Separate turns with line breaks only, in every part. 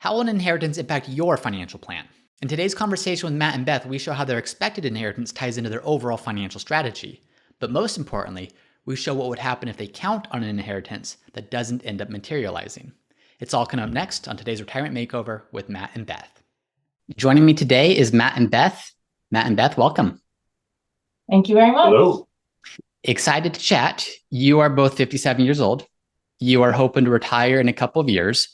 How will an inheritance impact your financial plan? In today's conversation with Matt and Beth, we show how their expected inheritance ties into their overall financial strategy. But most importantly, we show what would happen if they count on an inheritance that doesn't end up materializing. It's all coming up next on today's Retirement Makeover with Matt and Beth. Joining me today is Matt and Beth. Matt and Beth, welcome.
Thank you very much.
Hello.
Excited to chat. You are both 57 years old. You are hoping to retire in a couple of years.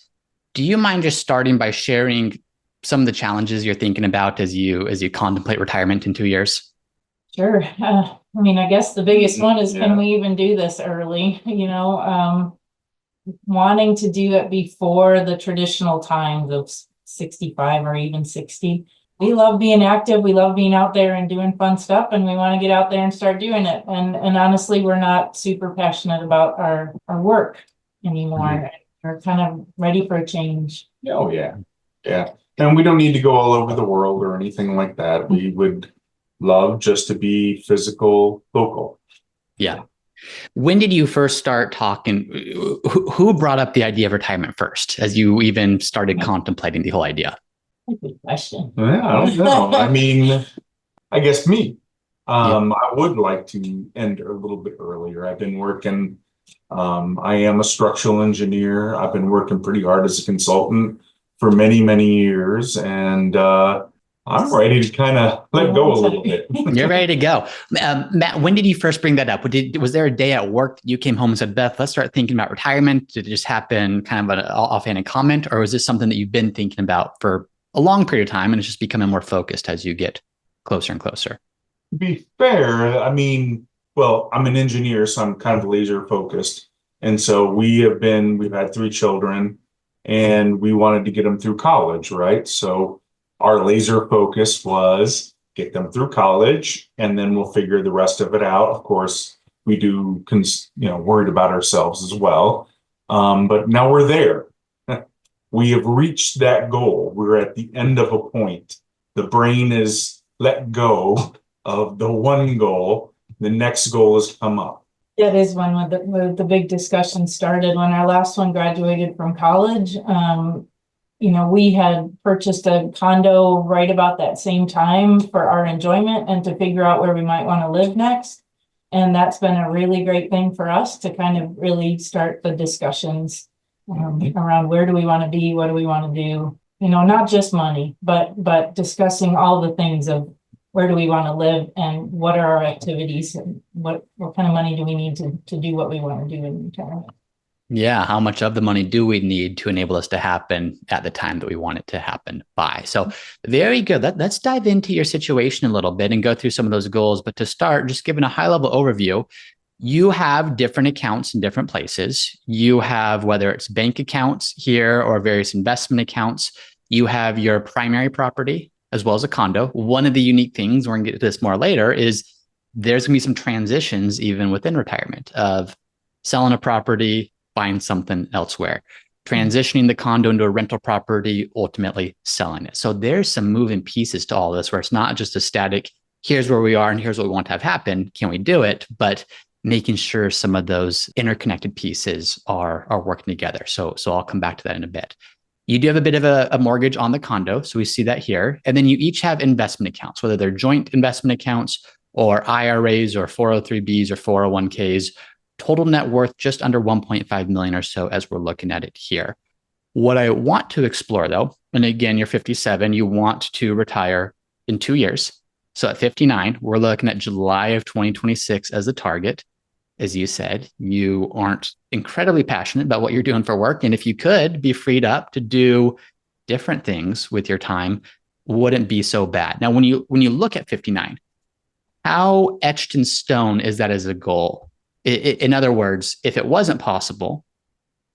Do you mind just starting by sharing some of the challenges you're thinking about as you contemplate retirement in 2 years?
Sure. I guess the biggest one is, can we even do this early? Wanting to do it before the traditional times of 65 or even 60. We love being active. We love being out there and doing fun stuff, and we want to get out there and start doing it. And honestly, we're not super passionate about our work anymore. Mm-hmm. We're kind of ready for a change.
Oh, yeah. Yeah. And we don't need to go all over the world or anything like that. We would love just to be physical, local.
Yeah. When did you first start talking? Who brought up the idea of retirement first, as you even started contemplating the whole idea?
Good question.
Yeah, I don't know. I guess me. I would like to end a little bit earlier. I've been working. I am a structural engineer. I've been working pretty hard as a consultant for many, many years, and I'm ready to kind of let go a little bit.
You're ready to go. Matt, when did you first bring that up? Was there a day at work you came home and said, Beth, let's start thinking about retirement? Did it just happen kind of an offhanded comment, or was this something that you've been thinking about for a long period of time and it's just becoming more focused as you get closer and closer?
To be fair, well, I'm an engineer, so I'm kind of laser focused. And so we've had 3 children, and we wanted to get them through college, right? So our laser focus was get them through college, and then we'll figure the rest of it out. Of course, we do, worried about ourselves as well. But now we're there. We have reached that goal. We're at the end of a point. The brain is let go of the one goal. The next goal has come up.
That is when the big discussion started. When our last one graduated from college, we had purchased a condo right about that same time for our enjoyment and to figure out where we might want to live next. And that's been a really great thing for us to kind of really start the discussions around where do we want to be, what do we want to do, not just money, but discussing all the things of where do we want to live and what are our activities and what kind of money do we need to do what we want to do in retirement.
Yeah. How much of the money do we need to enable us to happen at the time that we want it to happen by? So very good. Let's dive into your situation a little bit and go through some of those goals. But to start, just giving a high level overview, you have different accounts in different places. You have, whether it's bank accounts here or various investment accounts, you have your primary property as well as a condo. One of the unique things, we're going to get to this more later, is there's going to be some transitions even within retirement of selling a property, buying something elsewhere, transitioning the condo into a rental property, ultimately selling it. So there's some moving pieces to all this where it's not just a static, here's where we are and here's what we want to have happen. Can we do it? But making sure some of those interconnected pieces are working together. So I'll come back to that in a bit. You do have a bit of a mortgage on the condo. So we see that here. And then you each have investment accounts, whether they're joint investment accounts or IRAs or 403Bs or 401Ks, total net worth just under 1.5 million or so as we're looking at it here. What I want to explore though, and again, you're 57, you want to retire in 2 years. So at 59, we're looking at July of 2026 as the target. As you said, you aren't incredibly passionate about what you're doing for work. And if you could be freed up to do different things with your time, wouldn't be so bad. Now, when you look at 59, how etched in stone is that as a goal? In other words, if it wasn't possible,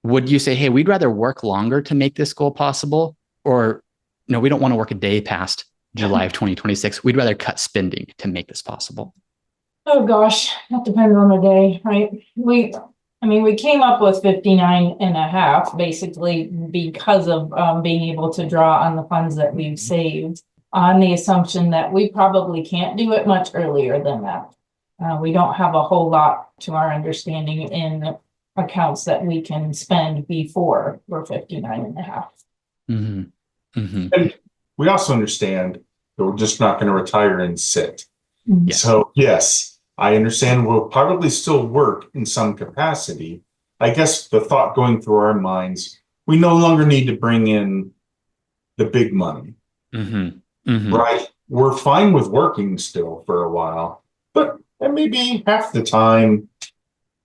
would you say, hey, we'd rather work longer to make this goal possible? Or no, we don't want to work a day past July of 2026. We'd rather cut spending to make this possible.
Oh gosh, that depends on the day, right? We came up with 59 and a half, basically because of being able to draw on the funds that we've saved on the assumption that we probably can't do it much earlier than that. We don't have a whole lot to our understanding in accounts that we can spend before we're 59 and a half.
hmm hmm
And we also understand that we're just not going to retire and sit.
Yes.
So yes, I understand we'll probably still work in some capacity. I guess the thought going through our minds, we no longer need to bring in the big money,
hmm hmm
right? We're fine with working still for a while, but maybe half the time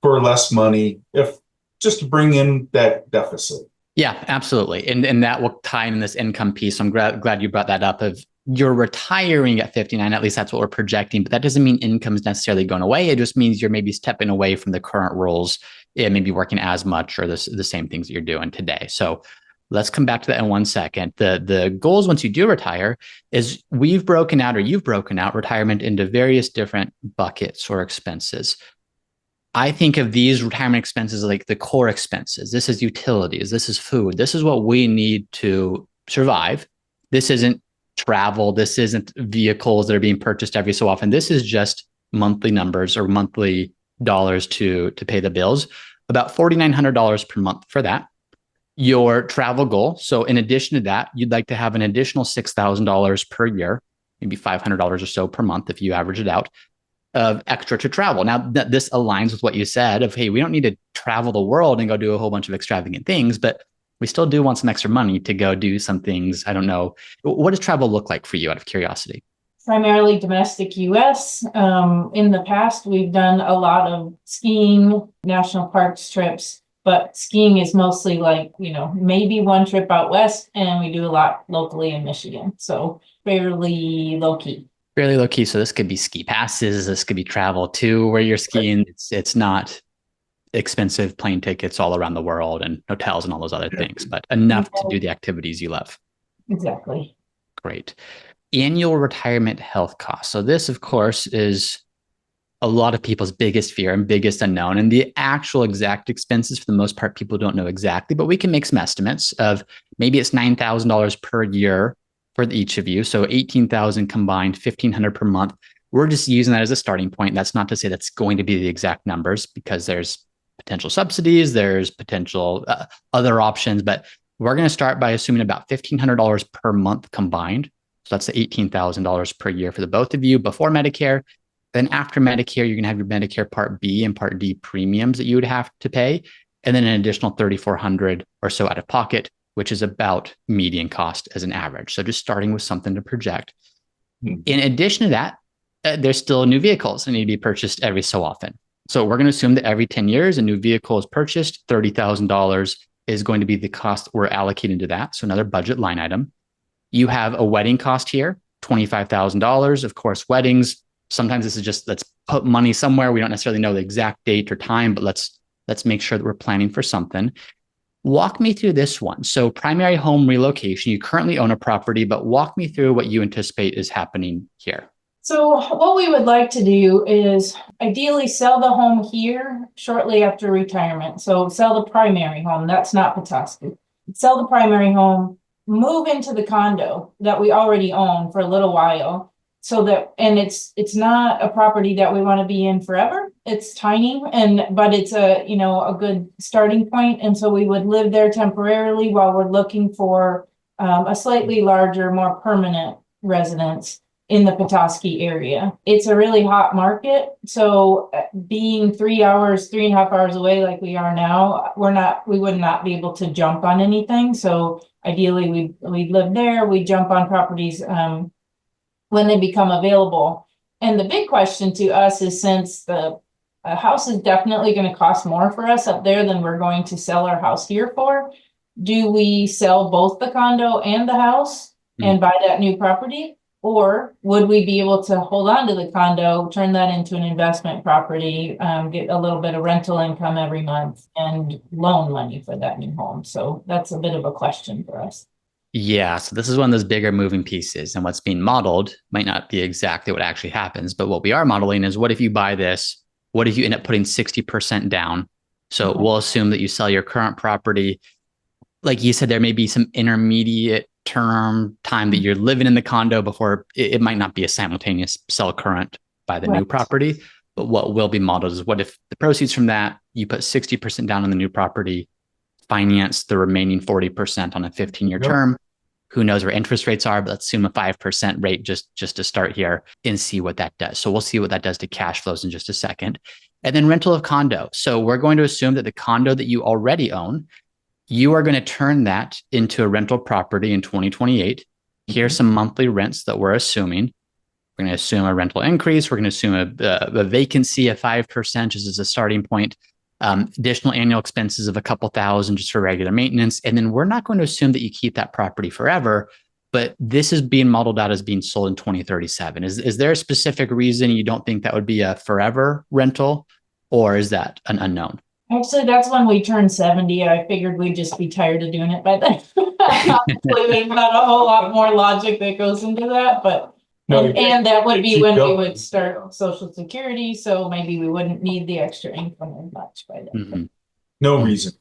for less money, if just to bring in that deficit.
Yeah, absolutely. And that will tie in this income piece. I'm glad you brought that up of you're retiring at 59, at least that's what we're projecting, but that doesn't mean income is necessarily going away. It just means you're maybe stepping away from the current roles and maybe working as much or the same things that you're doing today. So let's come back to that in 1 second. The goals once you do retire is you've broken out retirement into various different buckets or expenses. I think of these retirement expenses like the core expenses. This is utilities. This is food. This is what we need to survive. This isn't travel. This isn't vehicles that are being purchased every so often. This is just monthly numbers or monthly dollars to pay the bills. About $4,900 per month for that. Your travel goal. So in addition to that, you'd like to have an additional $6,000 per year, maybe $500 or so per month if you average it out, of extra to travel. Now, this aligns with what you said of, hey, we don't need to travel the world and go do a whole bunch of extravagant things, but we still do want some extra money to go do some things. I don't know. What does travel look like for you out of curiosity?
Primarily domestic US. In the past, we've done a lot of skiing, national parks trips, but skiing is mostly like, maybe one trip out west, and we do a lot locally in Michigan. So fairly low key.
Fairly low key. So this could be ski passes. This could be travel to where you're skiing. It's not expensive plane tickets all around the world and hotels and all those other things, but enough to do the activities you love.
Exactly.
Great. Annual retirement health costs. So this, of course, is a lot of people's biggest fear and biggest unknown. And the actual exact expenses, for the most part, people don't know exactly, but we can make some estimates of maybe it's $9,000 per year for each of you. So 18,000 combined, 1,500 per month. We're just using that as a starting point. That's not to say that's going to be the exact numbers because there's potential subsidies, there's potential other options, but we're going to start by assuming about $1,500 per month combined. So that's the $18,000 per year for the both of you before Medicare. Then after Medicare, you're going to have your Medicare Part B and Part D premiums that you would have to pay, and then an additional $3,400 or so out of pocket, which is about median cost as an average. So just starting with something to project. In addition to that, there's still new vehicles that need to be purchased every so often. So we're going to assume that every 10 years, a new vehicle is purchased. $30,000 is going to be the cost we're allocating to that. So another budget line item. You have a wedding cost here, $25,000. Of course, weddings, sometimes this is just, let's put money somewhere. We don't necessarily know the exact date or time, but let's make sure that we're planning for something. Walk me through this one. So primary home relocation, you currently own a property, but walk me through what you anticipate is happening here.
So what we would like to do is ideally sell the home here shortly after retirement. So sell the primary home. That's not Petoskey. Sell the primary home, move into the condo that we already own for a little while. So that, and it's not a property that we want to be in forever. It's tiny, but it's a good starting point. And so we would live there temporarily while we're looking for a slightly larger, more permanent residence in the Petoskey area. It's a really hot market. So being 3.5 hours away like we are now, we would not be able to jump on anything. So ideally we'd live there, we jump on properties when they become available. And the big question to us is, since the house is definitely going to cost more for us up there than we're going to sell our house here for, do we sell both the condo and the house and buy that new property? Or would we be able to hold on to the condo, turn that into an investment property, get a little bit of rental income every month and loan money for that new home? So that's a bit of a question for us.
Yeah, so this is one of those bigger moving pieces, and what's being modeled might not be exactly what actually happens, but what we are modeling is, what if you buy this? What if you end up putting 60% down? So we'll assume that you sell your current property. Like you said, there may be some intermediate term time that you're living in the condo before it might not be a simultaneous sell current buy the new property. But what will be modeled is, what if the proceeds from that, you put 60% down on the new property, finance the remaining 40% on a 15-year
Yep.
term. Who knows where interest rates are, but let's assume a 5% rate just to start here and see what that does. So we'll see what that does to cash flows in just a second. And then rental of condo. So we're going to assume that the condo that you already own, you are going to turn that into a rental property in 2028. Here's some monthly rents that we're assuming. We're going to assume a rental increase. We're going to assume a vacancy of 5% just as a starting point. Additional annual expenses of a couple thousand just for regular maintenance. And then we're not going to assume that you keep that property forever, but this is being modeled out as being sold in 2037. Is there a specific reason you don't think that would be a forever rental, or is that an unknown?
Actually, that's when we turned 70. I figured we'd just be tired of doing it by then. Obviously, there's not a whole lot more logic that goes into that, but
No,
and that would be
keep
when we
going.
would start Social Security, so maybe we wouldn't need the extra income as much by then.
Mhm.
No reason.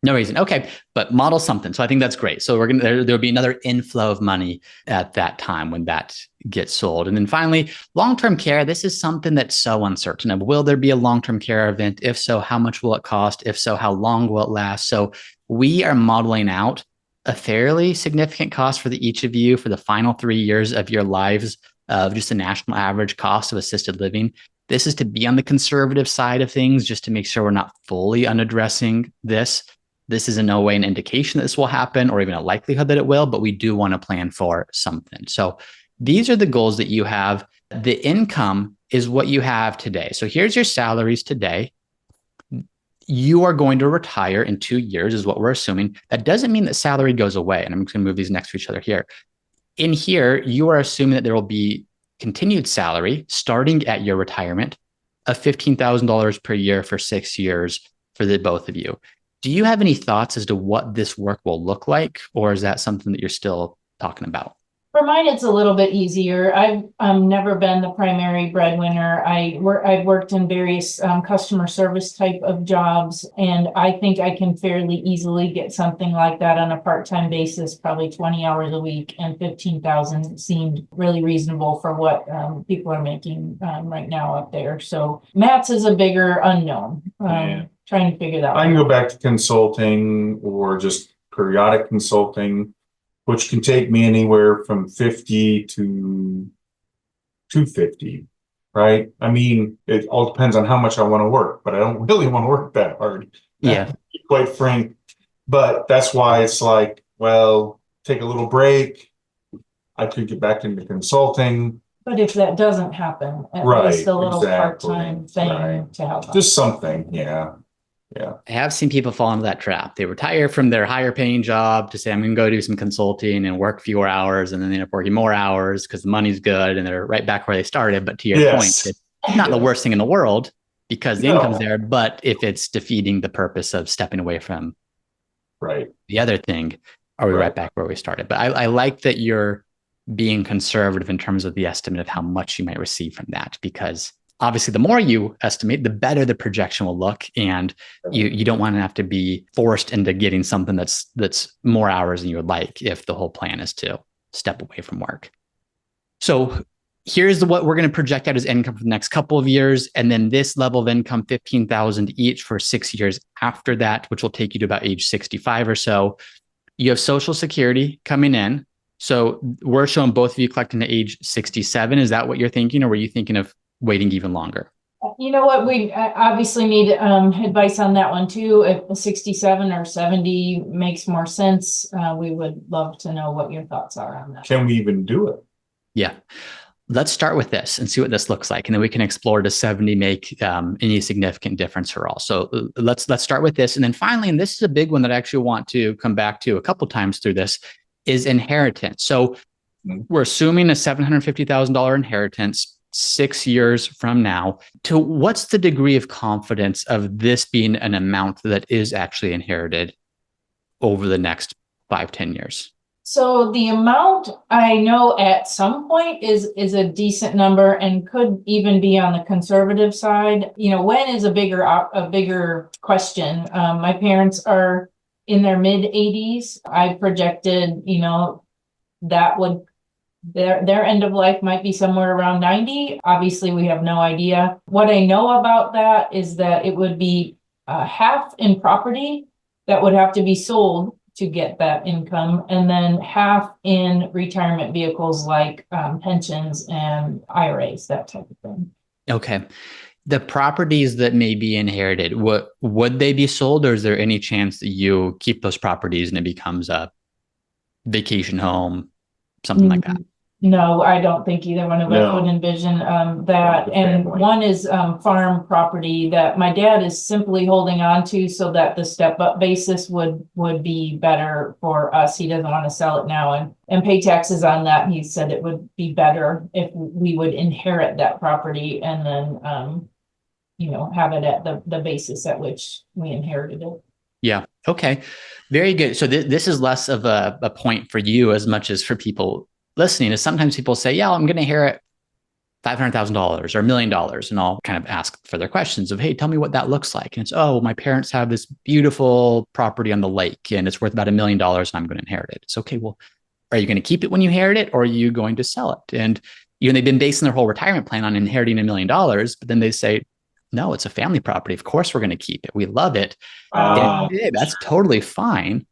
No reason. Okay. But model something. So I think that's great. So there'll be another inflow of money at that time when that gets sold. And then finally, long-term care. This is something that's so uncertain. Will there be a long-term care event? If so, how much will it cost? If so, how long will it last? So we are modeling out a fairly significant cost for each of you for the final 3 years of your lives of just the national average cost of assisted living. This is to be on the conservative side of things, just to make sure we're not fully unaddressing this. This is in no way an indication that this will happen or even a likelihood that it will, but we do want to plan for something. So these are the goals that you have. The income is what you have today. So here's your salaries today. You are going to retire in 2 years is what we're assuming. That doesn't mean that salary goes away. And I'm just going to move these next to each other here. In here, you are assuming that there will be continued salary starting at your retirement of $15,000 per year for 6 years for the both of you. Do you have any thoughts as to what this work will look like, or is that something that you're still talking about?
For mine, it's a little bit easier. I've never been the primary breadwinner. I've worked in various customer service type of jobs, and I think I can fairly easily get something like that on a part-time basis, probably 20 hours a week, and 15,000 seemed really reasonable for what people are making right now up there. So Matt's is a bigger unknown. Trying to figure that out.
I can go back to consulting or just periodic consulting, which can take me anywhere from 50 to 250, right? I mean, it all depends on how much I want to work, but I don't really want to work that hard.
Yeah.
To be quite frank. But that's why it's like, well, take a little break. I could get back into consulting.
But if that doesn't happen, at least a little part-time thing to help out.
Just something, yeah. Yeah.
I have seen people fall into that trap. They retire from their higher paying job to say, I'm going to go do some consulting and work fewer hours. And then they end up working more hours because the money's good and they're right back where they started. But to your point, it's not the worst thing in the world because the income's there. But if it's defeating the purpose of stepping away from the other thing, are we right back where we started? But I like that you're being conservative in terms of the estimate of how much you might receive from that, because obviously, the more you estimate, the better the projection will look, and you don't want to have to be forced into getting something that's more hours than you would like if the whole plan is to step away from work. So here's what we're going to project out as income for the next couple of years, and then this level of income, 15,000 each for 6 years after that, which will take you to about age 65 or so. You have Social Security coming in. So we're showing both of you collecting to age 67. Is that what you're thinking, or were you thinking of waiting even longer?
You know what, we obviously need advice on that one too. If 67 or 70 makes more sense, we would love to know what your thoughts are on that.
Can we even do it?
Yeah. Let's start with this and see what this looks like. And then we can explore, does 70 make any significant difference for all? So let's start with this. And then finally, and this is a big one that I actually want to come back to a couple times through this, is inheritance. So we're assuming a $750,000 inheritance 6 years from now. To what's the degree of confidence of this being an amount that is actually inherited over the next 5-10 years?
So the amount I know at some point is a decent number and could even be on the conservative side. You know, when is a bigger question. My parents are in their mid 80s. I projected, you know, that would their end of life might be somewhere around 90. Obviously, we have no idea. What I know about that is that it would be half in property, that would have to be sold to get that income, and then half in retirement vehicles like pensions and IRAs, that type of thing.
Okay. The properties that may be inherited, would they be sold, or is there any chance that you keep those properties and it becomes a vacation home, something like that?
No, I don't think either one of us would envision that. And one is farm property that my dad is simply holding on to so that the step-up basis would be better for us. He doesn't want to sell it now and pay taxes on that. He said it would be better if we would inherit that property and then have it at the basis at which we inherited it.
Yeah. Okay. Very good. So this is less of a point for you as much as for people listening. Is sometimes people say, yeah, I'm going to inherit $500,000 or $1 million. And I'll kind of ask further questions of, hey, tell me what that looks like. And it's, oh, my parents have this beautiful property on the lake and it's worth about $1 million and I'm going to inherit it. It's okay. Well, are you going to keep it when you inherit it, or are you going to sell it? And they've been basing their whole retirement plan on inheriting $1 million, but then they say, no, it's a family property. Of course, we're going to keep it. We love it. That's totally fine.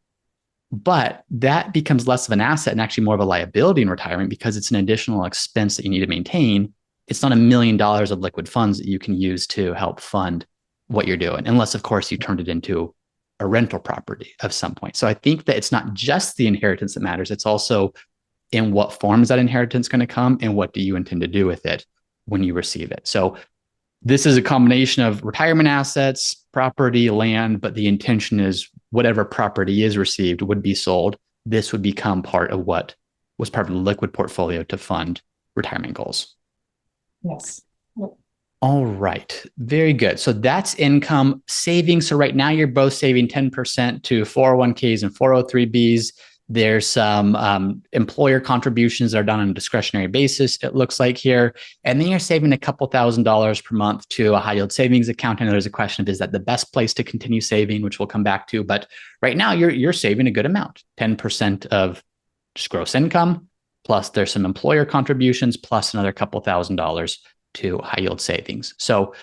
But that becomes less of an asset and actually more of a liability in retirement because it's an additional expense that you need to maintain. It's not $1 million of liquid funds that you can use to help fund what you're doing, unless, of course, you turned it into a rental property of some point. So I think that it's not just the inheritance that matters. It's also in what form is that inheritance going to come and what do you intend to do with it when you receive it. So this is a combination of retirement assets, property, land, but the intention is whatever property is received would be sold. This would become part of what was part of the liquid portfolio to fund retirement goals.
Yes. Yep.
All right. Very good. So that's income. Savings. So right now you're both saving 10% to 401ks and 403bs. There's some employer contributions that are done on a discretionary basis, it looks like here. And then you're saving a couple $1,000s per month to a high yield savings account. And there's a question of, is that the best place to continue saving, which we'll come back to. But right now you're saving a good amount, 10% of just gross income, plus there's some employer contributions, plus another couple $1,000s to high yield savings. So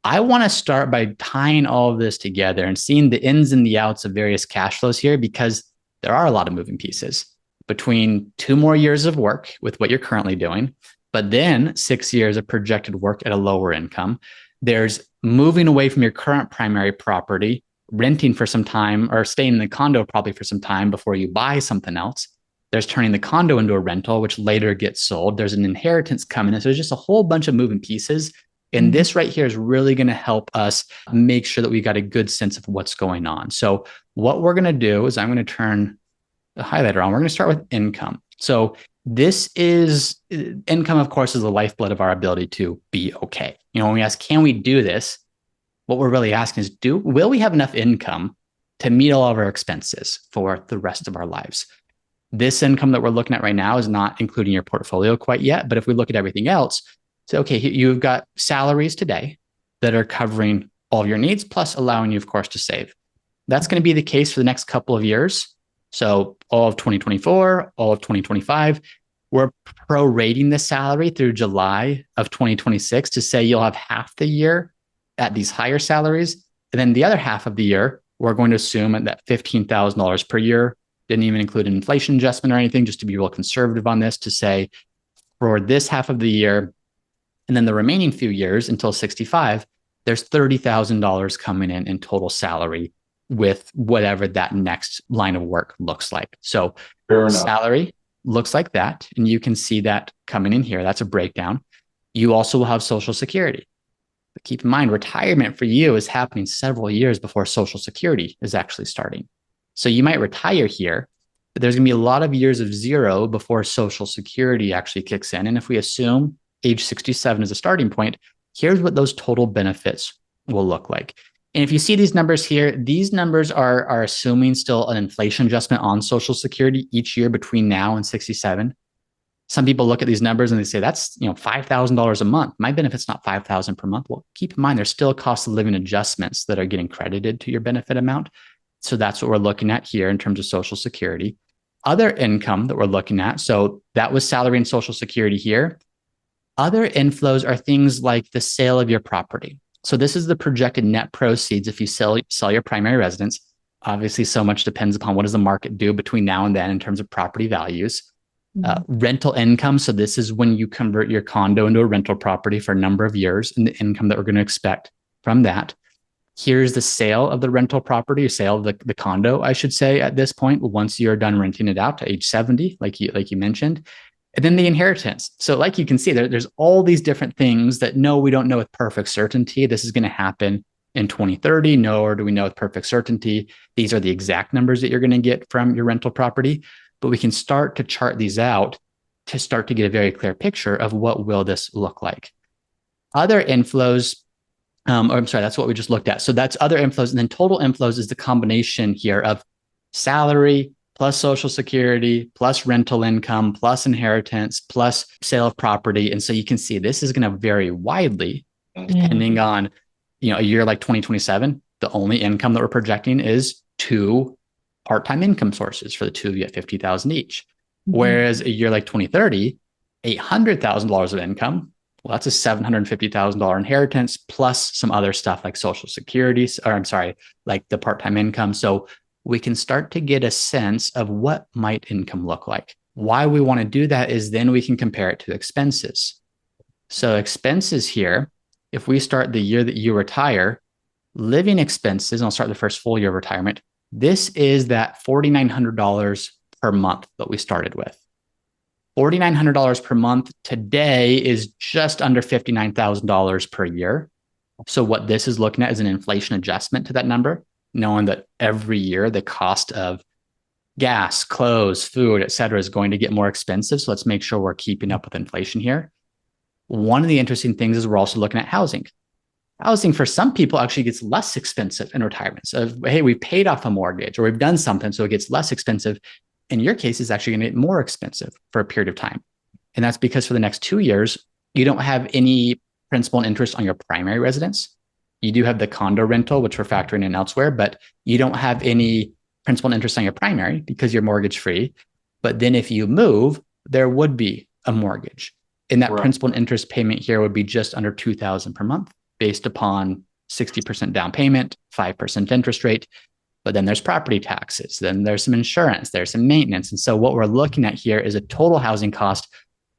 I want to start by tying all of this together and seeing the ins and the outs of various cash flows here, because there are a lot of moving pieces between 2 more years of work with what you're currently doing, but then 6 years of projected work at a lower income. There's moving away from your current primary property, renting for some time, or staying in the condo probably for some time before you buy something else. There's turning the condo into a rental, which later gets sold. There's an inheritance coming in. So there's just a whole bunch of moving pieces. And this right here is really going to help us make sure that we got a good sense of what's going on. So what we're going to do is I'm going to turn the highlighter on. We're going to start with income. So this is income, of course, is the lifeblood of our ability to be okay. When we ask, can we do this? What we're really asking is, will we have enough income to meet all of our expenses for the rest of our lives? This income that we're looking at right now is not including your portfolio quite yet. But if we look at everything else, so, okay, you've got salaries today that are covering all of your needs, plus allowing you, of course, to save. That's going to be the case for the next couple of years. So all of 2024, all of 2025, we're prorating the salary through July of 2026 to say you'll have half the year at these higher salaries. And then the other half of the year, we're going to assume that $15,000 per year, didn't even include an inflation adjustment or anything, just to be real conservative on this, to say for this half of the year, and then the remaining few years until 65, there's $30,000 coming in total salary with whatever that next line of work looks like. So salary looks like that. And you can see that coming in here. That's a breakdown. You also will have Social Security. But keep in mind, retirement for you is happening several years before Social Security is actually starting. So you might retire here, but there's going to be a lot of years of zero before Social Security actually kicks in. And if we assume age 67 as a starting point, here's what those total benefits will look like. And if you see these numbers here, these numbers are assuming still an inflation adjustment on Social Security each year between now and 67. Some people look at these numbers and they say, that's $5,000 a month. My benefit's not $5,000 per month. Well, keep in mind, there's still cost of living adjustments that are getting credited to your benefit amount. So that's what we're looking at here in terms of Social Security. Other income that we're looking at, so that was salary and Social Security here. Other inflows are things like the sale of your property. So this is the projected net proceeds if you sell your primary residence. Obviously, so much depends upon what does the market do between now and then in terms of property values. Rental income. So this is when you convert your condo into a rental property for a number of years and the income that we're going to expect from that. Here's the sale of the rental property, or sale of the condo, I should say, at this point, once you're done renting it out to age 70, like you mentioned. And then the inheritance. So like you can see, there's all these different things that no, we don't know with perfect certainty this is going to happen in 2030, nor do we know with perfect certainty these are the exact numbers that you're going to get from your rental property. But we can start to chart these out to start to get a very clear picture of what will this look like. Other inflows, that's what we just looked at. So that's other inflows. And then total inflows is the combination here of salary plus Social Security, plus rental income, plus inheritance, plus sale of property. And so you can see this is going to vary widely depending on, a year like 2027, the only income that we're projecting is 2 part-time income sources for the two of you at $50,000 each. Whereas a year like 2030, $800,000 of income, well, that's a $750,000 inheritance plus some other stuff like Social Security, like the part-time income. So we can start to get a sense of what might income look like. Why we want to do that is then we can compare it to expenses. So expenses here, if we start the year that you retire, living expenses, and I'll start the first full year of retirement, this is that $4,900 per month that we started with. $4,900 per month today is just under $59,000 per year. So what this is looking at is an inflation adjustment to that number, knowing that every year the cost of gas, clothes, food, et cetera, is going to get more expensive. So let's make sure we're keeping up with inflation here. One of the interesting things is we're also looking at housing. Housing for some people actually gets less expensive in retirement. So, hey, we've paid off a mortgage or we've done something, so it gets less expensive. In your case, it's actually going to get more expensive for a period of time. And that's because for the next 2 years, you don't have any principal and interest on your primary residence. You do have the condo rental, which we're factoring in elsewhere, but you don't have any principal and interest on your primary because you're mortgage free. But then if you move, there would be a mortgage. And that principal and interest payment here would be just under $2,000 per month based upon 60% down payment, 5% interest rate. But then there's property taxes, then there's some insurance, there's some maintenance. And so what we're looking at here is a total housing cost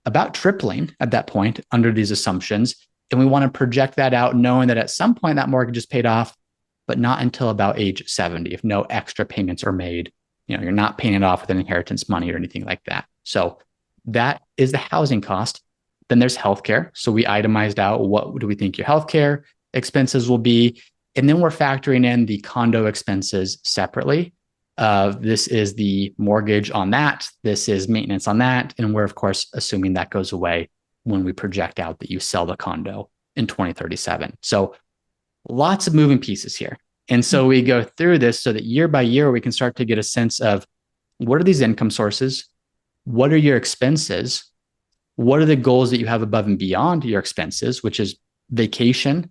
about tripling at that point under these assumptions. And we want to project that out knowing that at some point that mortgage is paid off, but not until about age 70, if no extra payments are made. You're not paying it off with an inheritance money or anything like that. So that is the housing cost. Then there's healthcare. So we itemized out what do we think your healthcare expenses will be. And then we're factoring in the condo expenses separately. This is the mortgage on that. This is maintenance on that. And we're, of course, assuming that goes away when we project out that you sell the condo in 2037. So lots of moving pieces here. And so we go through this so that year by year, we can start to get a sense of what are these income sources? What are your expenses? What are the goals that you have above and beyond your expenses, which is vacation,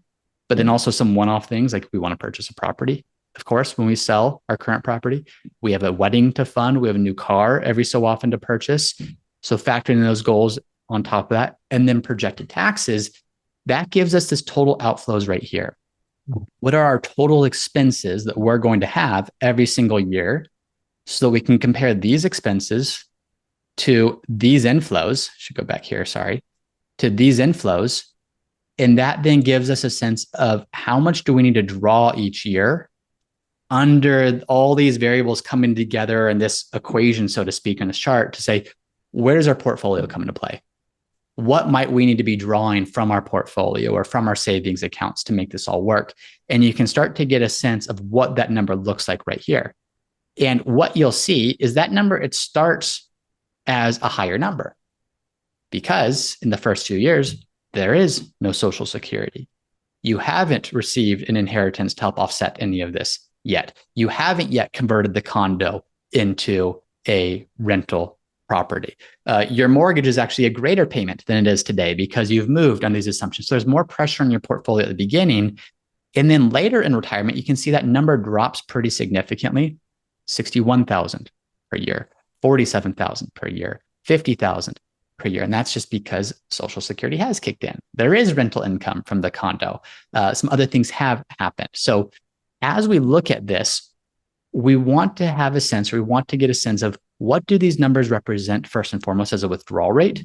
but then also some one-off things like we want to purchase a property. Of course, when we sell our current property, we have a wedding to fund. We have a new car every so often to purchase. So factoring in those goals on top of that, and then projected taxes, that gives us this total outflows right here. What are our total expenses that we're going to have every single year so we can compare these expenses to these inflows, should go back here, to these inflows. And that then gives us a sense of how much do we need to draw each year under all these variables coming together in this equation, so to speak, on this chart to say, where does our portfolio come into play? What might we need to be drawing from our portfolio or from our savings accounts to make this all work? And you can start to get a sense of what that number looks like right here. And what you'll see is that number, it starts as a higher number because in the first 2 years, there is no Social Security. You haven't received an inheritance to help offset any of this yet. You haven't yet converted the condo into a rental property. Your mortgage is actually a greater payment than it is today because you've moved on these assumptions. So there's more pressure on your portfolio at the beginning. And then later in retirement, you can see that number drops pretty significantly, $61,000 per year, $47,000 per year, $50,000 per year. And that's just because Social Security has kicked in. There is rental income from the condo. Some other things have happened. So as we look at this, we want to have a sense, or we want to get a sense of what do these numbers represent first and foremost as a withdrawal rate?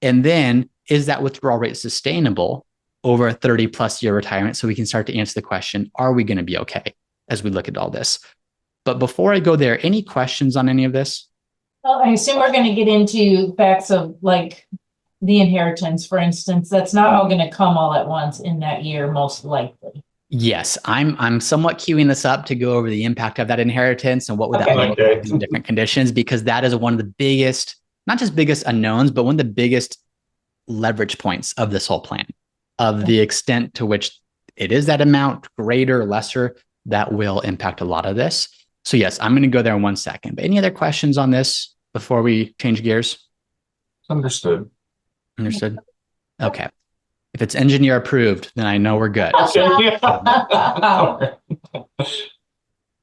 And then is that withdrawal rate sustainable over a 30 plus year retirement? So we can start to answer the question, are we going to be okay as we look at all this? But before I go there, any questions on any of this?
Well, I assume we're gonna get into facts of like the inheritance, for instance. That's not all gonna come all at once in that year, most likely.
Yes, I'm somewhat queuing this up to go over the impact of that inheritance and what would that look like in different conditions, because that is one of the biggest, not just biggest unknowns, but one of the biggest leverage points of this whole plan, of the extent to which it is that amount, greater, lesser, that will impact a lot of this. So yes, I'm going to go there in 1 second. But any other questions on this before we change gears?
Understood.
Understood. Okay. If it's engineer approved, then I know we're good.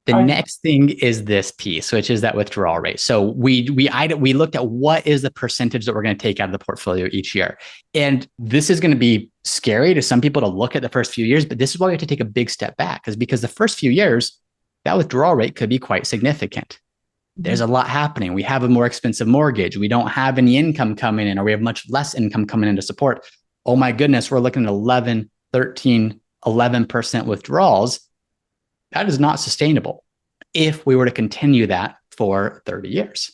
The next thing is this piece, which is that withdrawal rate. So we looked at what is the percentage that we're going to take out of the portfolio each year. And this is going to be scary to some people to look at the first few years, but this is why we have to take a big step back, because the first few years, that withdrawal rate could be quite significant. There's a lot happening. We have a more expensive mortgage. We don't have any income coming in, or we have much less income coming in to support. Oh my goodness, we're looking at 11, 13, 11% withdrawals. That is not sustainable if we were to continue that for 30 years.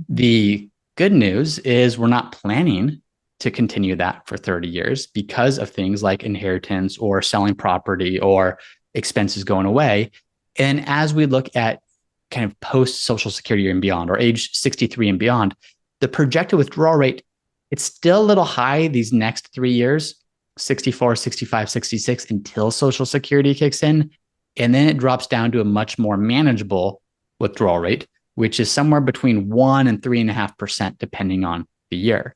The good news is we're not planning to continue that for 30 years because of things like inheritance or selling property or expenses going away. And as we look at kind of post Social Security and beyond, or age 63 and beyond, the projected withdrawal rate, it's still a little high these next 3 years, 64, 65, 66, until Social Security kicks in. And then it drops down to a much more manageable withdrawal rate, which is somewhere between 1 and 3.5%, depending on the year.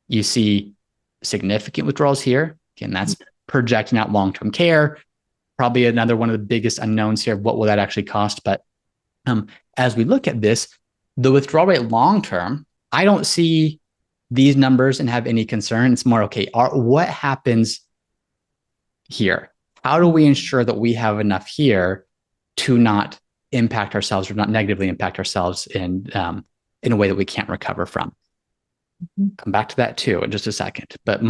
You see significant withdrawals here. Again, that's projecting out long-term care. Probably another one of the biggest unknowns here. What will that actually cost? But as we look at this, the withdrawal rate long-term, I don't see these numbers and have any concern. It's more, okay, what happens here? How do we ensure that we have enough here to not impact ourselves or not negatively impact ourselves in a way that we can't recover from? Come back to that too in just a second. But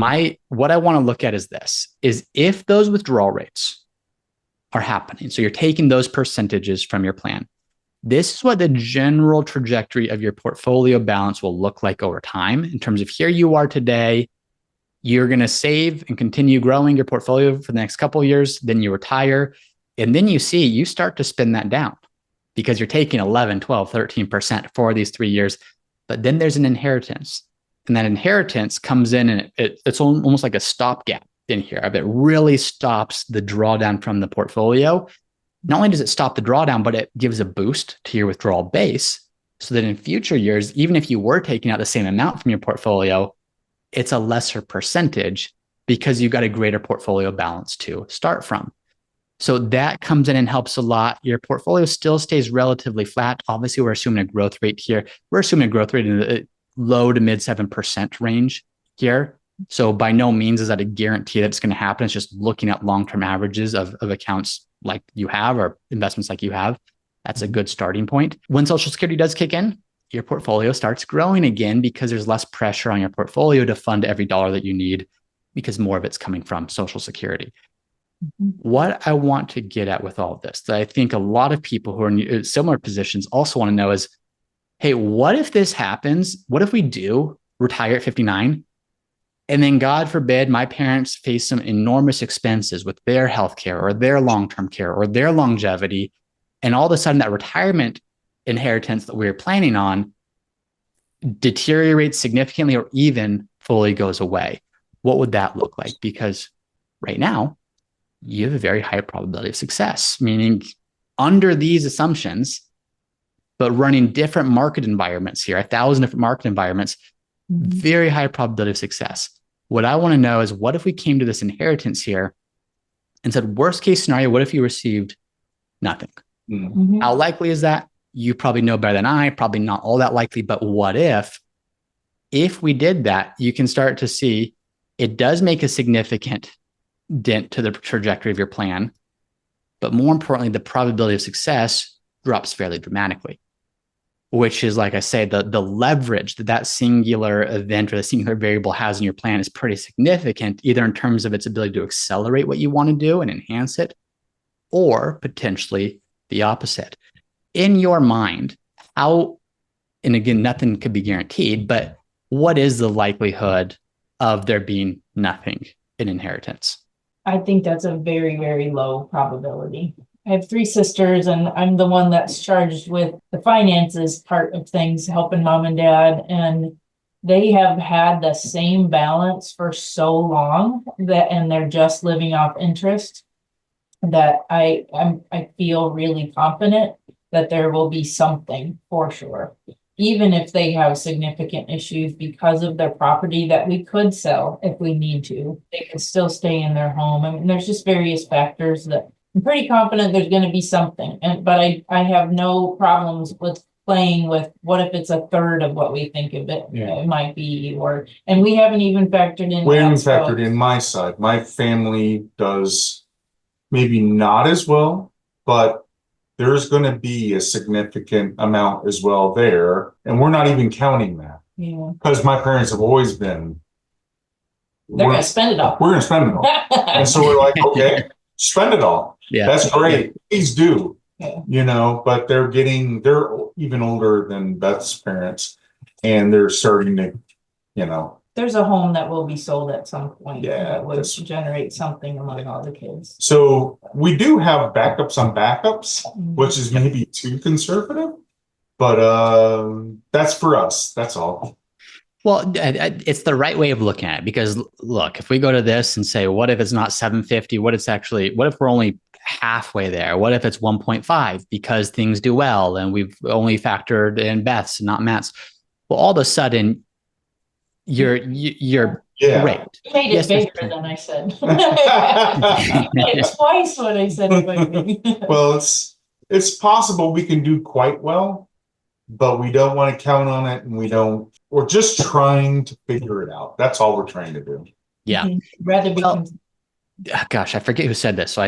what I want to look at is this, is if those withdrawal rates are happening, so you're taking those percentages from your plan, this is what the general trajectory of your portfolio balance will look like over time in terms of here you are today. You're going to save and continue growing your portfolio for the next couple of years. Then you retire. And then you start to spin that down because you're taking 11, 12, 13% for these 3 years. But then there's an inheritance. And that inheritance comes in and it's almost like a stopgap in here. It really stops the drawdown from the portfolio. Not only does it stop the drawdown, but it gives a boost to your withdrawal base so that in future years, even if you were taking out the same amount from your portfolio, it's a lesser percentage because you've got a greater portfolio balance to start from. So that comes in and helps a lot. Your portfolio still stays relatively flat. Obviously, we're assuming a growth rate here. We're assuming a growth rate in the low to mid 7% range here. So by no means is that a guarantee that it's going to happen. It's just looking at long-term averages of accounts like you have or investments like you have. That's a good starting point. When Social Security does kick in, your portfolio starts growing again because there's less pressure on your portfolio to fund every dollar that you need because more of it's coming from Social Security. What I want to get at with all of this, that I think a lot of people who are in similar positions also want to know is, hey, what if this happens? What if we do retire at 59? And then God forbid my parents face some enormous expenses with their healthcare or their long-term care or their longevity. And all of a sudden that retirement inheritance that we were planning on deteriorates significantly or even fully goes away. What would that look like? Because right now you have a very high probability of success, meaning under these assumptions, but running different market environments here, 1,000 different market environments, very high probability of success. What I want to know is what if we came to this inheritance here and said, worst case scenario, what if you received nothing? How likely is that? You probably know better than I, probably not all that likely, but what if we did that, you can start to see it does make a significant dent to the trajectory of your plan. But more importantly, the probability of success drops fairly dramatically, which is, like I say, the leverage that singular event or the singular variable has in your plan is pretty significant, either in terms of its ability to accelerate what you want to do and enhance it, or potentially the opposite. In your mind, how, and again, nothing could be guaranteed, but what is the likelihood of there being nothing in inheritance?
I think that's a very, very low probability. I have 3 sisters, and I'm the one that's charged with the finances part of things, helping mom and dad. And they have had the same balance for so long and they're just living off interest, that I feel really confident that there will be something for sure. Even if they have significant issues because of their property that we could sell if we need to, they could still stay in their home. I mean, there's just various factors that I'm pretty confident there's going to be something. But I have no problems with playing with what if it's a third of what we think of it might be, and we haven't even factored in.
We haven't factored in my side. My family does maybe not as well, but there's going to be a significant amount as well there. And we're not even counting that.
Yeah.
Because my parents have always been.
They're going to spend it all.
We're going to spend it all. And so we're like, okay, spend it all. Yeah. That's great. Please do. Yeah. You know, but they're even older than Beth's parents. And they're starting to, you know.
There's a home that will be sold at some point.
Yeah,
that would generate something among all the kids.
So we do have backups on backups, which is maybe too conservative, but that's for us. That's all.
Well, it's the right way of looking at it, because look, if we go to this and say, what if it's not 750? What if we're only halfway there? What if it's 1.5 because things do well and we've only factored in Beth's, not Matt's? Well, all of a sudden, you're great.
You made it bigger than I said. It's twice what I said.
Well, it's possible we can do quite well, but we don't want to count on it, and we're just trying to figure it out. That's all we're trying to do.
Yeah.
Rather be.
Gosh, I forget who said this. So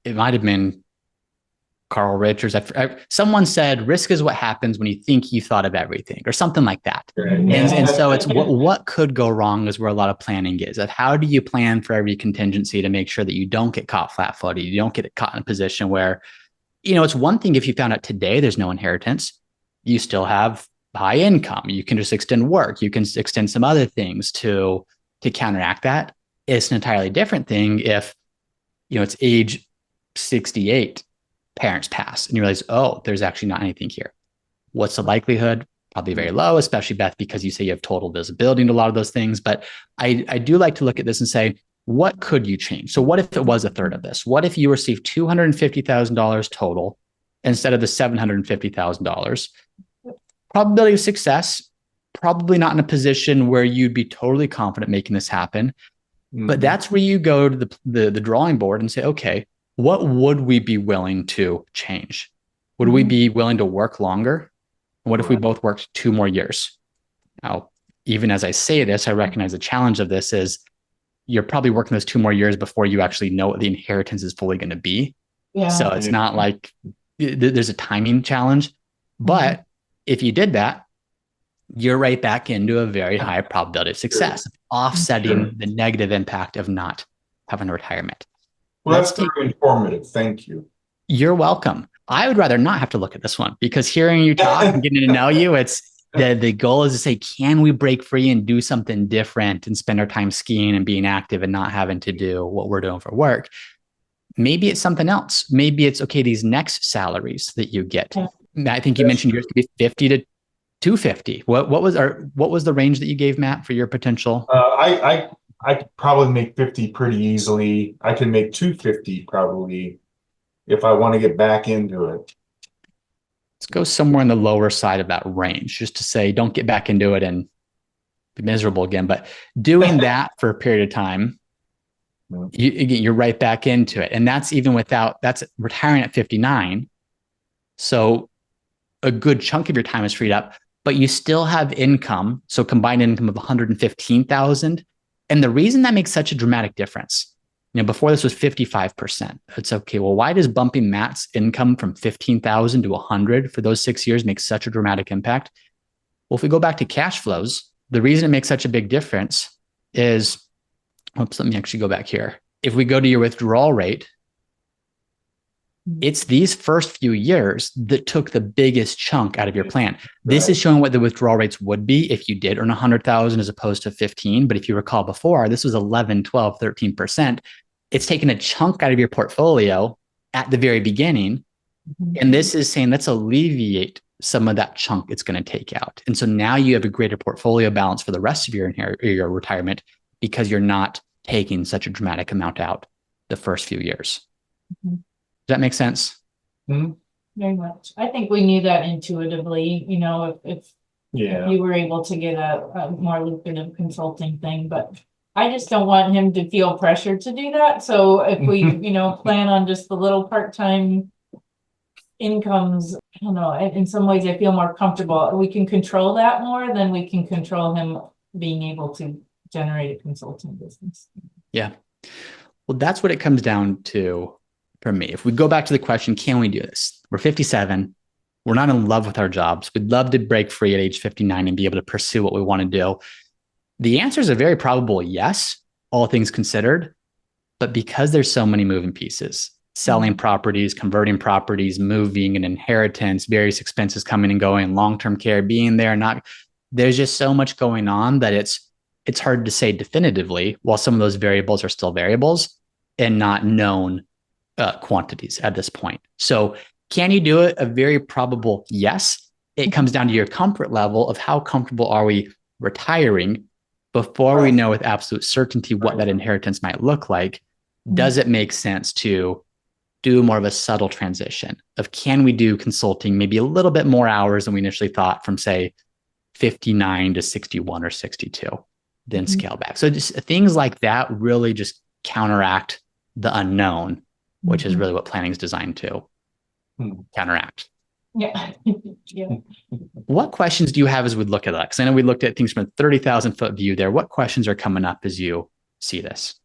it might have been Carl Richards. Someone said, risk is what happens when you think you thought of everything, or something like that. Right. And so it's what could go wrong is where a lot of planning is. Of how do you plan for every contingency to make sure that you don't get caught flat-footed, you don't get caught in a position where, it's one thing if you found out today there's no inheritance, you still have high income. You can just extend work. You can extend some other things to counteract that. It's an entirely different thing if, it's age 68. Parents pass and you realize, oh, there's actually not anything here. What's the likelihood? Probably very low, especially Beth, because you say you have total visibility into a lot of those things. But I do like to look at this and say, what could you change? So what if it was a third of this? What if you received $250,000 total instead of the $750,000? Probability of success, probably not in a position where you'd be totally confident making this happen. Mm-hmm. But that's where you go to the drawing board and say, okay, what would we be willing to change? Would we be willing to work longer? What if we both worked 2 more years? Now, even as I say this, I recognize the challenge of this is you're probably working those 2 more years before you actually know what the inheritance is fully going to be. Yeah. So it's not like there's a timing challenge. But if you did that, you're right back into a very high probability of success, offsetting the negative impact of not having a retirement.
Well, that's very informative. Thank you.
You're welcome. I would rather not have to look at this one, because hearing you talk and getting to know you, it's the goal is to say, can we break free and do something different and spend our time skiing and being active and not having to do what we're doing for work? Maybe it's something else. Maybe it's, okay, these next salaries that you get. I think you mentioned yours could be 50 to 250. What was the range that you gave, Matt, for your potential?
I could probably make 50 pretty easily. I can make 250 probably if I want to get back into it.
Let's go somewhere in the lower side of that range, just to say, don't get back into it and be miserable again. But doing that for a period of time, you're right back into it. And that's even that's retiring at 59. So a good chunk of your time is freed up, but you still have income. So combined income of 115,000. And the reason that makes such a dramatic difference Before this was 55%. It's okay. Well, why does bumping Matt's income from 15,000 to 100 for those 6 years make such a dramatic impact? Well, if we go back to cash flows, the reason it makes such a big difference is, oops, let me actually go back here. If we go to your withdrawal rate, it's these first few years that took the biggest chunk out of your plan. This is showing what the withdrawal rates would be if you did earn 100,000 as opposed to 15. But if you recall before, this was 11, 12, 13%. It's taken a chunk out of your portfolio at the very beginning. And this is saying, let's alleviate some of that chunk it's going to take out. And so now you have a greater portfolio balance for the rest of your retirement because you're not taking such a dramatic amount out the first few years. Does that make sense?
Very much. I think we knew that intuitively, if you were able to get a more lucrative consulting thing, but I just don't want him to feel pressure to do that. So if we, plan on just the little part-time incomes, I don't know, in some ways I feel more comfortable. We can control that more than we can control him being able to generate a consulting business.
Yeah. Well, that's what it comes down to for me. If we go back to the question, can we do this? We're 57. We're not in love with our jobs. We'd love to break free at age 59 and be able to pursue what we want to do. The answer is a very probable yes, all things considered. But because there's so many moving pieces, selling properties, converting properties, moving, and inheritance, various expenses coming and going, long-term care, being there, there's just so much going on that it's hard to say definitively, while some of those variables are still variables and not known quantities at this point. So can you do it? A very probable yes. It comes down to your comfort level of how comfortable are we retiring before we know with absolute certainty what that inheritance might look like. Does it make sense to do more of a subtle transition of, can we do consulting maybe a little bit more hours than we initially thought from, say, 59 to 61 or 62, then scale back. So just things like that really just counteract the unknown, which is really what planning is designed to counteract.
Yeah.
What questions do you have as we look at that? Because I know we looked at things from a 30,000 foot view there. What questions are coming up as you see this?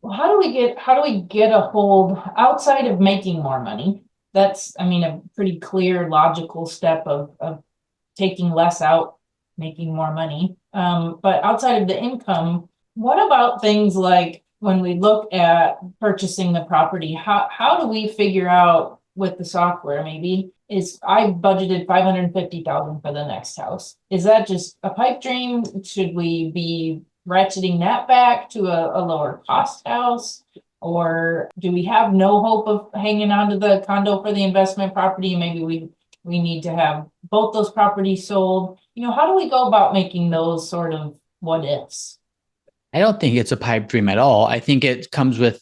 Well, how do we get a hold outside of making more money? That's, a pretty clear, logical step of taking less out, making more money. But outside of the income, what about things like when we look at purchasing the property, how do we figure out with the software, maybe, is I budgeted $550,000 for the next house. Is that just a pipe dream? Should we be ratcheting that back to a lower cost house? Or do we have no hope of hanging on to the condo for the investment property? Maybe we need to have both those properties sold. How do we go about making those sort of what ifs?
I don't think it's a pipe dream at all. I think it comes with,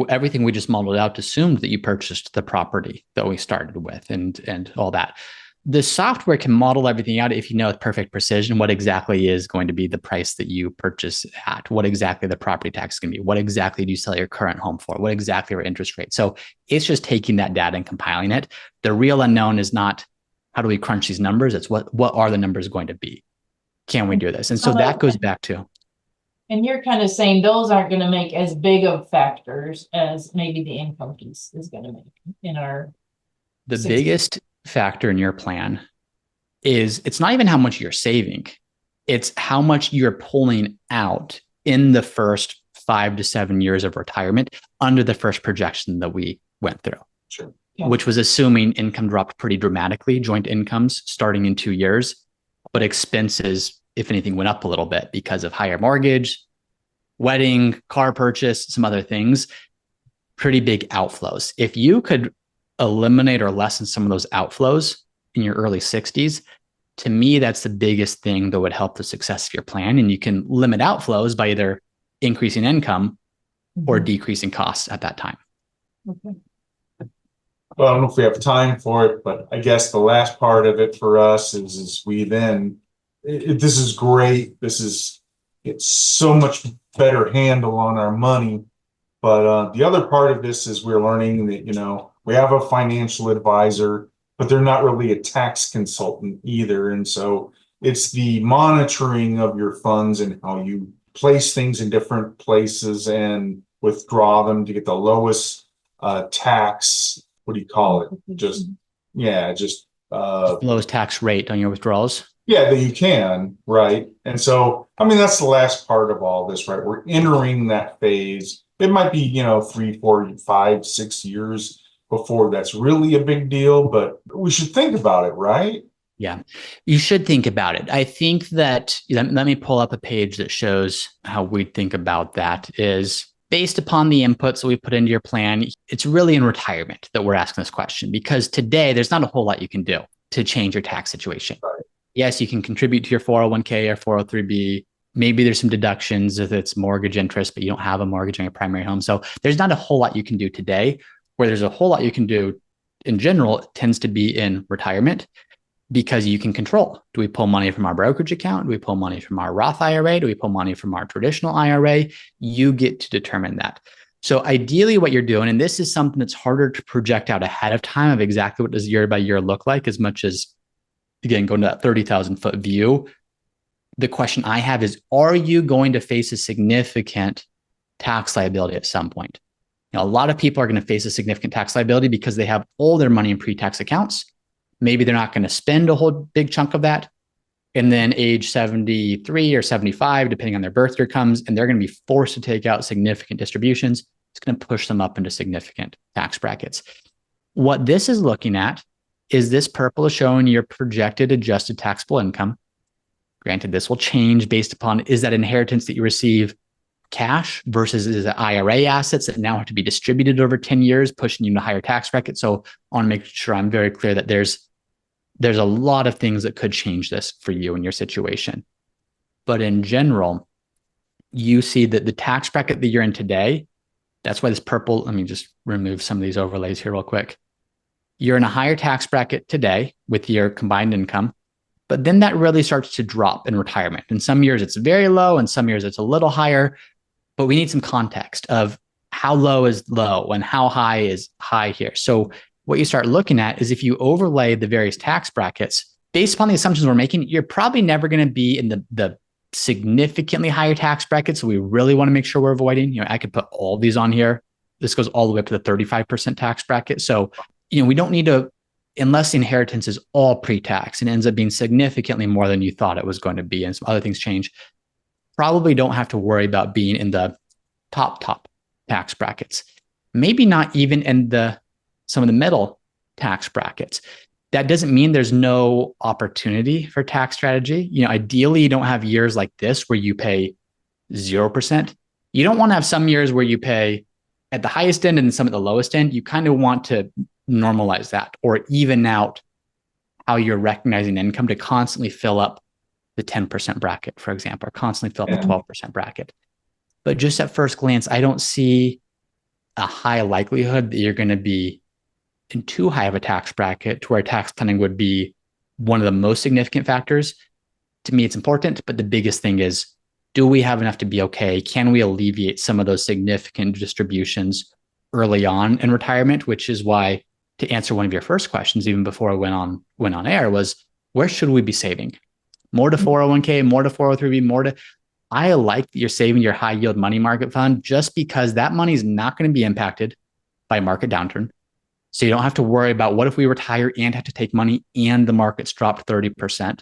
everything we just modeled out assumed that you purchased the property that we started with and all that. The software can model everything out if you know with perfect precision what exactly is going to be the price that you purchase at, what exactly the property tax is going to be, what exactly do you sell your current home for, what exactly are interest rates. So it's just taking that data and compiling it. The real unknown is not how do we crunch these numbers, it's what are the numbers going to be? Can we do this? And so that goes back to.
And you're kind of saying those aren't going to make as big of factors as maybe the income piece is going to make in our.
The biggest factor in your plan is it's not even how much you're saving. It's how much you're pulling out in the first 5 to 7 years of retirement under the first projection that we went through.
Sure.
Yeah.
Which was assuming income dropped pretty dramatically, joint incomes starting in 2 years, but expenses, if anything, went up a little bit because of higher mortgage, wedding, car purchase, some other things, pretty big outflows. If you could eliminate or lessen some of those outflows in your early 60s, to me, that's the biggest thing that would help the success of your plan. And you can limit outflows by either increasing income or decreasing costs at that time.
Okay.
Well, I don't know if we have time for it, but I guess the last part of it for us is we then, this is great. It's so much better handle on our money. But the other part of this is we're learning that, we have a financial advisor, but they're not really a tax consultant either. And so it's the monitoring of your funds and how you place things in different places and withdraw them to get the lowest tax, what do you call it? Just
Lowest tax rate on your withdrawals.
yeah, that you can, right? And so, I mean, that's the last part of all this, right? We're entering that phase. It might be, 3, 4, 5, 6 years before that's really a big deal, but we should think about it, right?
Yeah, you should think about it. I think that, let me pull up a page that shows how we think about that is based upon the inputs that we put into your plan. It's really in retirement that we're asking this question, because today there's not a whole lot you can do to change your tax situation.
Right.
Yes, you can contribute to your 401k or 403b. Maybe there's some deductions if it's mortgage interest, but you don't have a mortgage on your primary home. So there's not a whole lot you can do today. Where there's a whole lot you can do in general, it tends to be in retirement, because you can control. Do we pull money from our brokerage account? Do we pull money from our Roth IRA? Do we pull money from our traditional IRA? You get to determine that. So ideally what you're doing, and this is something that's harder to project out ahead of time of exactly what does year by year look like, as much as, again, going to that 30,000 foot view. The question I have is, are you going to face a significant tax liability at some point? A lot of people are going to face a significant tax liability because they have all their money in pre-tax accounts. Maybe they're not going to spend a whole big chunk of that. And then age 73 or 75, depending on their birth year comes, and they're going to be forced to take out significant distributions. It's going to push them up into significant tax brackets. What this is looking at is this purple is showing your projected adjusted taxable income. Granted, this will change based upon, is that inheritance that you receive cash versus is it IRA assets that now have to be distributed over 10 years, pushing you to higher tax brackets. So I want to make sure I'm very clear that there's a lot of things that could change this for you and your situation. But in general, you see that the tax bracket that you're in today, that's why this purple, let me just remove some of these overlays here real quick. You're in a higher tax bracket today with your combined income, but then that really starts to drop in retirement. In some years it's very low, and some years it's a little higher, but we need some context of how low is low and how high is high here. So what you start looking at is, if you overlay the various tax brackets, based upon the assumptions we're making, you're probably never going to be in the significantly higher tax brackets. So we really want to make sure we're avoiding, I could put all these on here. This goes all the way up to the 35% tax bracket. So, we don't need to, unless the inheritance is all pre-tax and ends up being significantly more than you thought it was going to be, and some other things change, probably don't have to worry about being in the top tax brackets. Maybe not even in some of the middle tax brackets. That doesn't mean there's no opportunity for tax strategy. Ideally, you don't have years like this where you pay 0%. You don't want to have some years where you pay at the highest end and some at the lowest end. You kind of want to normalize that, or even out how you're recognizing income to constantly fill up the 10% bracket, for example, or constantly fill up the 12% bracket. But just at first glance, I don't see a high likelihood that you're going to be in too high of a tax bracket to where tax planning would be one of the most significant factors. To me, it's important, but the biggest thing is, do we have enough to be okay? Can we alleviate some of those significant distributions early on in retirement? Which is why, to answer one of your first questions, even before I went on air, was, where should we be saving? More to 401k, more to 403b, more to... I like that you're saving your high yield money market fund, just because that money is not going to be impacted by market downturn. So you don't have to worry about, what if we retire and have to take money and the market's dropped 30%?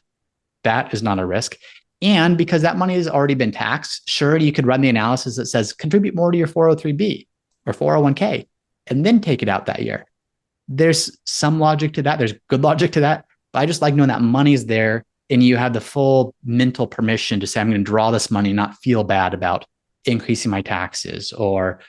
That is not a risk. And because that money has already been taxed, sure, you could run the analysis that says contribute more to your 403b or 401k and then take it out that year. There's some logic to that. There's good logic to that. But I just like knowing that money's there and you have the full mental permission to say, I'm going to draw this money, not feel bad about increasing my taxes or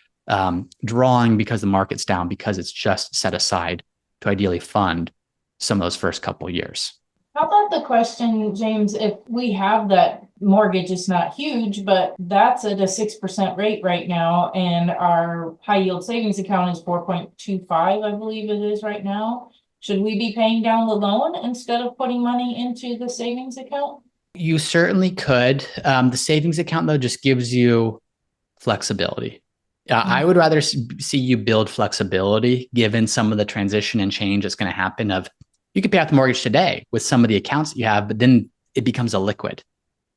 drawing because the market's down, because it's just set aside to ideally fund some of those first couple of years.
How about the question, James, if we have that mortgage, it's not huge, but that's at a 6% rate right now, and our high yield savings account is 4.25, I believe it is right now. Should we be paying down the loan instead of putting money into the savings account?
You certainly could. The savings account, though, just gives you flexibility. I would rather see you build flexibility, given some of the transition and change that's going to happen. Of, you could pay off the mortgage today with some of the accounts that you have, but then it becomes illiquid.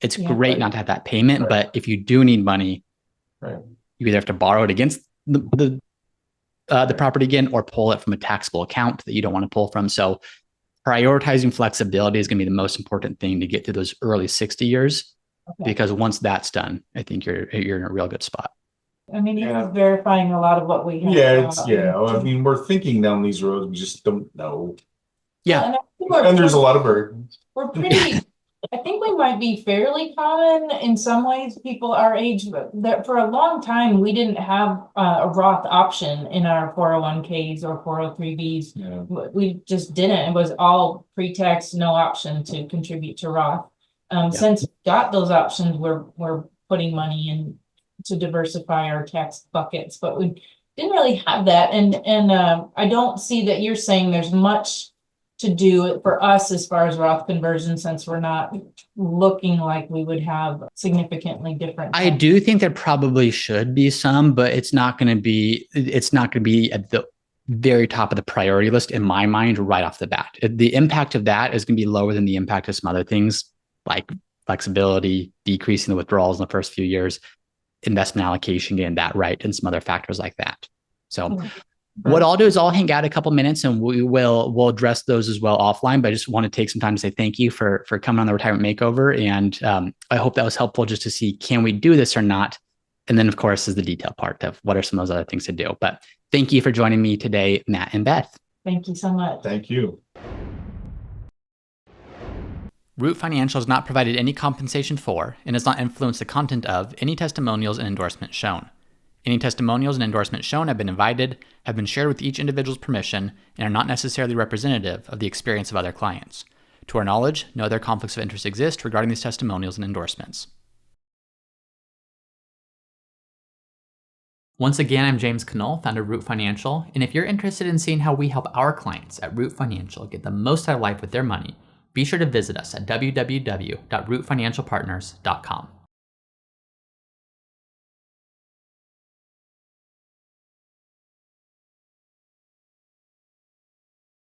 It's great not to have that payment, but if you do need money, you either have to borrow it against the property again or pull it from a taxable account that you don't want to pull from. So prioritizing flexibility is going to be the most important thing to get through those early 60 years. Okay. Because once that's done, I think you're in a real good spot.
I mean, it's verifying a lot of what we have.
I mean, we're thinking down these roads, we just don't know.
Yeah.
And there's a lot of burdens.
We're pretty, I think we might be fairly common in some ways, people our age, but that for a long time, we didn't have a Roth option in our 401ks or 403bs.
Yeah.
We just didn't. It was all pre-tax, no option to contribute to Roth. Since we got those options, we're putting money in to diversify our tax buckets, but we didn't really have that. And I don't see that you're saying there's much to do for us as far as Roth conversion, since we're not looking like we would have significantly different.
I do think there probably should be some, but it's not going to be at the very top of the priority list in my mind right off the bat. The impact of that is going to be lower than the impact of some other things like flexibility, decreasing the withdrawals in the first few years, investment allocation, getting that right, and some other factors like that. So what I'll do is I'll hang out a couple minutes and we'll address those as well offline, but I just want to take some time to say thank you for coming on the retirement makeover. And I hope that was helpful just to see, can we do this or not? And then of course is the detail part of what are some of those other things to do. But thank you for joining me today, Matt and Beth.
Thank you so much.
Thank you.
Root Financial has not provided any compensation for and does not influence the content of any testimonials and endorsements shown. Any testimonials and endorsements shown have been shared with each individual's permission and are not necessarily representative of the experience of other clients. To our knowledge, no other conflicts of interest exist regarding these testimonials and endorsements. Once again, I'm James Knoll, founder of Root Financial, and if you're interested in seeing how we help our clients at Root Financial get the most out of life with their money, be sure to visit us at www.rootfinancialpartners.com.